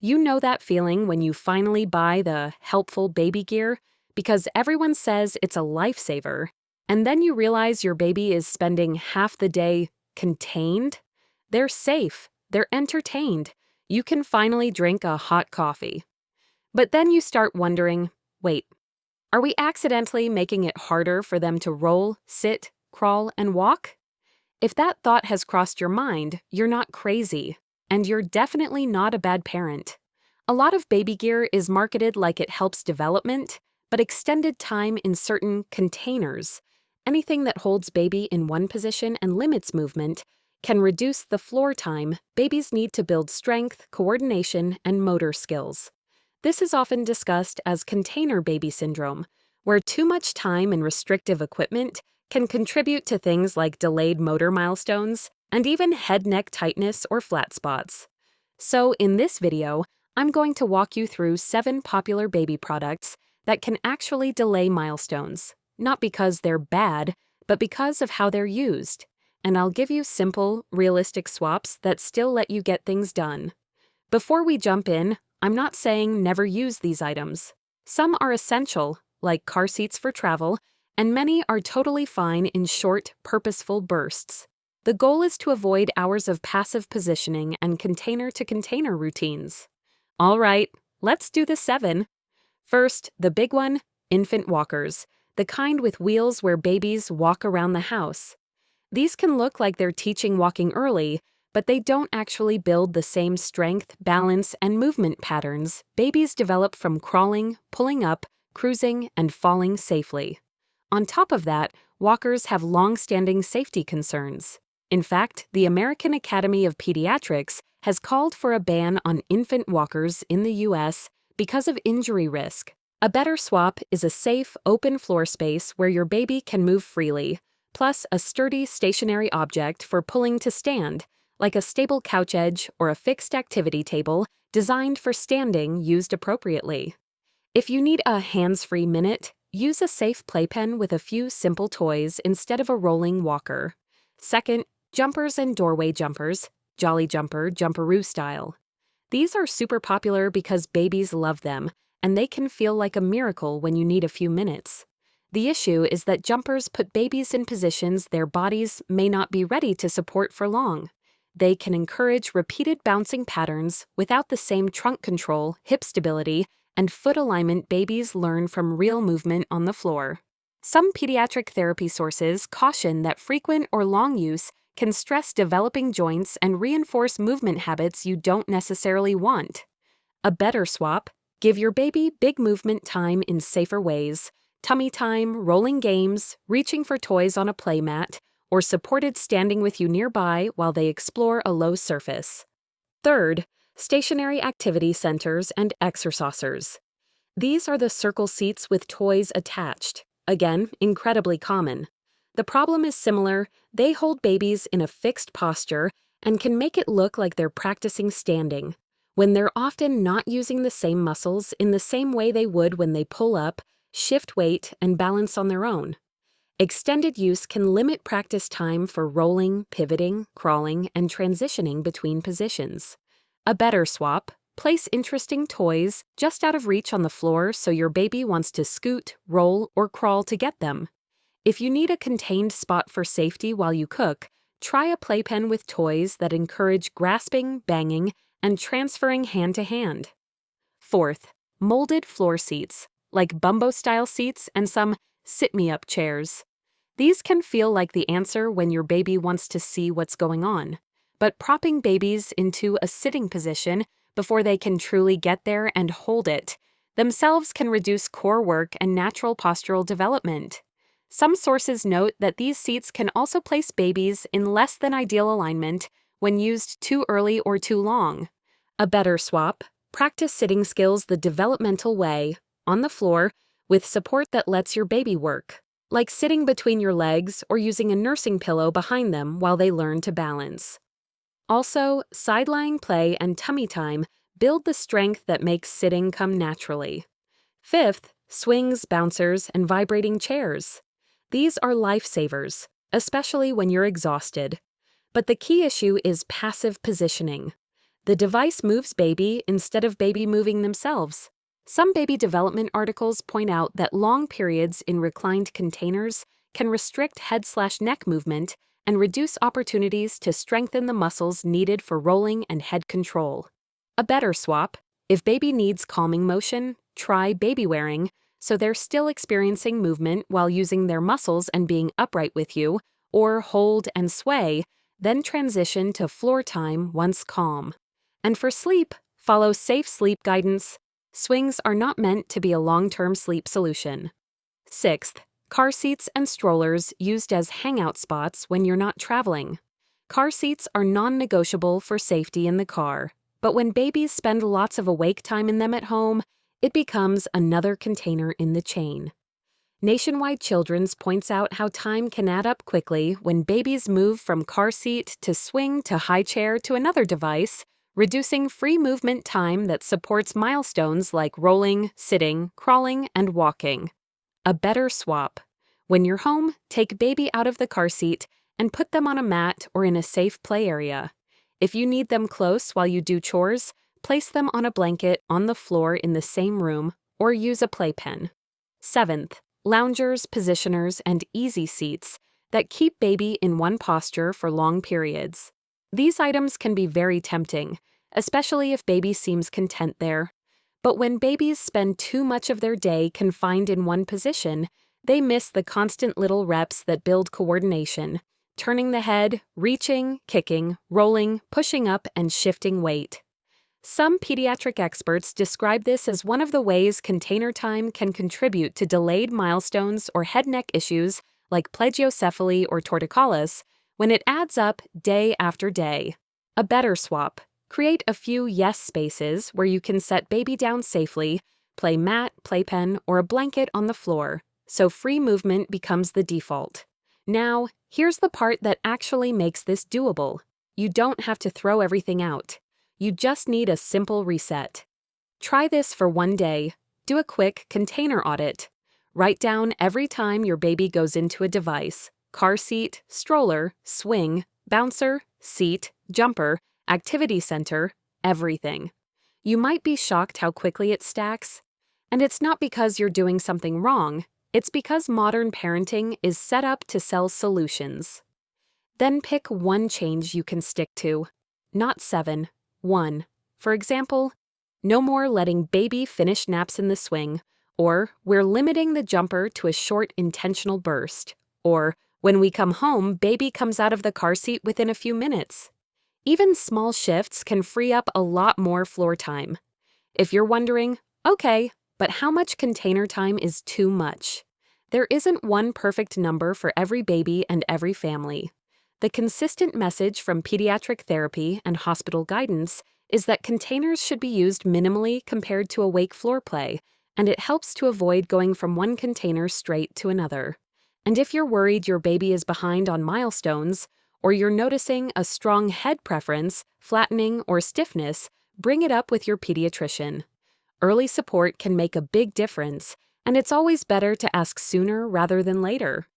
You know that feeling when you finally buy the helpful baby gear because everyone says it's a lifesaver, and then you realize your baby is spending half the day contained? They're safe, they're entertained. You can finally drink a hot coffee. But then you start wondering, wait, are we accidentally making it harder for them to roll, sit, crawl, and walk? If that thought has crossed your mind, you're not crazy, and you're definitely not a bad parent. A lot of baby gear is marketed like it helps development, but extended time in certain containers, anything that holds baby in one position and limits movement, can reduce the floor time babies need to build strength, coordination, and motor skills. This is often discussed as container baby syndrome, where too much time in restrictive equipment can contribute to things like delayed motor milestones and even head-neck tightness or flat spots. So in this video, I'm going to walk you through 7 popular baby products that can actually delay milestones, not because they're bad, but because of how they're used. And I'll give you simple, realistic swaps that still let you get things done. Before we jump in, I'm not saying never use these items. Some are essential, like car seats for travel, and many are totally fine in short, purposeful bursts. The goal is to avoid hours of passive positioning and container-to-container routines. All right, let's do the 7. First, the big one, infant walkers, the kind with wheels where babies walk around the house. These can look like they're teaching walking early, but they don't actually build the same strength, balance, and movement patterns babies develop from crawling, pulling up, cruising, and falling safely. On top of that, walkers have long-standing safety concerns. In fact, the American Academy of Pediatrics has called for a ban on infant walkers in the U.S. because of injury risk. A better swap is a safe, open floor space where your baby can move freely, plus a sturdy stationary object for pulling to stand, like a stable couch edge or a fixed activity table designed for standing used appropriately. If you need a hands-free minute, use a safe playpen with a few simple toys instead of a rolling walker. Second, jumpers and doorway jumpers, Jolly Jumper, Jumperoo style. These are super popular because babies love them, and they can feel like a miracle when you need a few minutes. The issue is that jumpers put babies in positions their bodies may not be ready to support for long. They can encourage repeated bouncing patterns without the same trunk control, hip stability, and foot alignment babies learn from real movement on the floor. Some pediatric therapy sources caution that frequent or long use can stress developing joints and reinforce movement habits you don't necessarily want. A better swap, give your baby big movement time in safer ways: tummy time, rolling games, reaching for toys on a play mat, or supported standing with you nearby while they explore a low surface. Third, stationary activity centers and exercisers. These are the circle seats with toys attached. Again, incredibly common. The problem is similar: they hold babies in a fixed posture and can make it look like they're practicing standing, when they're often not using the same muscles in the same way they would when they pull up, shift weight, and balance on their own. Extended use can limit practice time for rolling, pivoting, crawling, and transitioning between positions. A better swap, place interesting toys just out of reach on the floor so your baby wants to scoot, roll, or crawl to get them. If you need a contained spot for safety while you cook, try a playpen with toys that encourage grasping, banging, and transferring hand to hand. Fourth, molded floor seats, like bumbo-style seats and some sit-me-up chairs. These can feel like the answer when your baby wants to see what's going on, but propping babies into a sitting position before they can truly get there and hold it themselves can reduce core work and natural postural development. Some sources note that these seats can also place babies in less than ideal alignment when used too early or too long. A better swap, practice sitting skills the developmental way, on the floor, with support that lets your baby work, like sitting between your legs or using a nursing pillow behind them while they learn to balance. Also, side-lying play and tummy time build the strength that makes sitting come naturally. Fifth, swings, bouncers, and vibrating chairs. These are lifesavers, especially when you're exhausted. But the key issue is passive positioning. The device moves baby instead of baby moving themselves. Some baby development articles point out that long periods in reclined containers can restrict head/neck movement and reduce opportunities to strengthen the muscles needed for rolling and head control. A better swap: if baby needs calming motion, try baby wearing, so they're still experiencing movement while using their muscles and being upright with you, or hold and sway, then transition to floor time once calm. And for sleep, follow safe sleep guidance. Swings are not meant to be a long-term sleep solution. Sixth, car seats and strollers used as hangout spots when you're not traveling. Car seats are non-negotiable for safety in the car, but when babies spend lots of awake time in them at home, it becomes another container in the chain. Nationwide Children's points out how time can add up quickly when babies move from car seat to swing to high chair to another device, reducing free movement time that supports milestones like rolling, sitting, crawling, and walking. A better swap: when you're home, take baby out of the car seat and put them on a mat or in a safe play area. If you need them close while you do chores, place them on a blanket on the floor in the same room or use a playpen. Seventh, loungers, positioners, and easy seats that keep baby in one posture for long periods. These items can be very tempting, especially if baby seems content there. But when babies spend too much of their day confined in one position, they miss the constant little reps that build coordination, turning the head, reaching, kicking, rolling, pushing up, and shifting weight. Some pediatric experts describe this as one of the ways container time can contribute to delayed milestones or head-neck issues like plagiocephaly or torticollis when it adds up day after day. A better swap: create a few yes spaces where you can set baby down safely, play mat, playpen, or a blanket on the floor, so free movement becomes the default. Now, here's the part that actually makes this doable. You don't have to throw everything out. You just need a simple reset. Try this for one day. Do a quick container audit. Write down every time your baby goes into a device: car seat, stroller, swing, bouncer, seat, jumper, activity center, everything. You might be shocked how quickly it stacks. And it's not because you're doing something wrong, it's because modern parenting is set up to sell solutions. Then pick one change you can stick to. Not 7, 1. For example, no more letting baby finish naps in the swing, or we're limiting the jumper to a short intentional burst, or when we come home, baby comes out of the car seat within a few minutes. Even small shifts can free up a lot more floor time. If you're wondering, okay, but how much container time is too much? There isn't one perfect number for every baby and every family. The consistent message from pediatric therapy and hospital guidance is that containers should be used minimally compared to awake floor play, and it helps to avoid going from one container straight to another. And if you're worried your baby is behind on milestones, or you're noticing a strong head preference, flattening, or stiffness, bring it up with your pediatrician. Early support can make a big difference, and it's always better to ask sooner rather than later.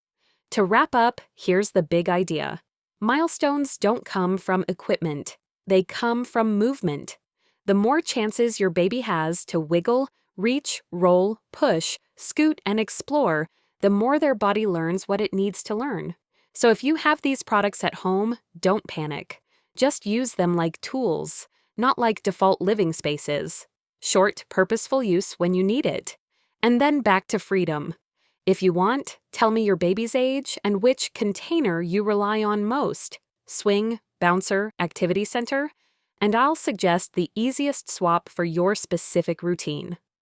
To wrap up, here's the big idea. Milestones don't come from equipment. They come from movement. The more chances your baby has to wiggle, reach, roll, push, scoot, and explore, the more their body learns what it needs to learn. So if you have these products at home, don't panic. Just use them like tools, not like default living spaces. Short, purposeful use when you need it. And then back to freedom. If you want, tell me your baby's age and which container you rely on most: swing, bouncer, activity center, and I'll suggest the easiest swap for your specific routine.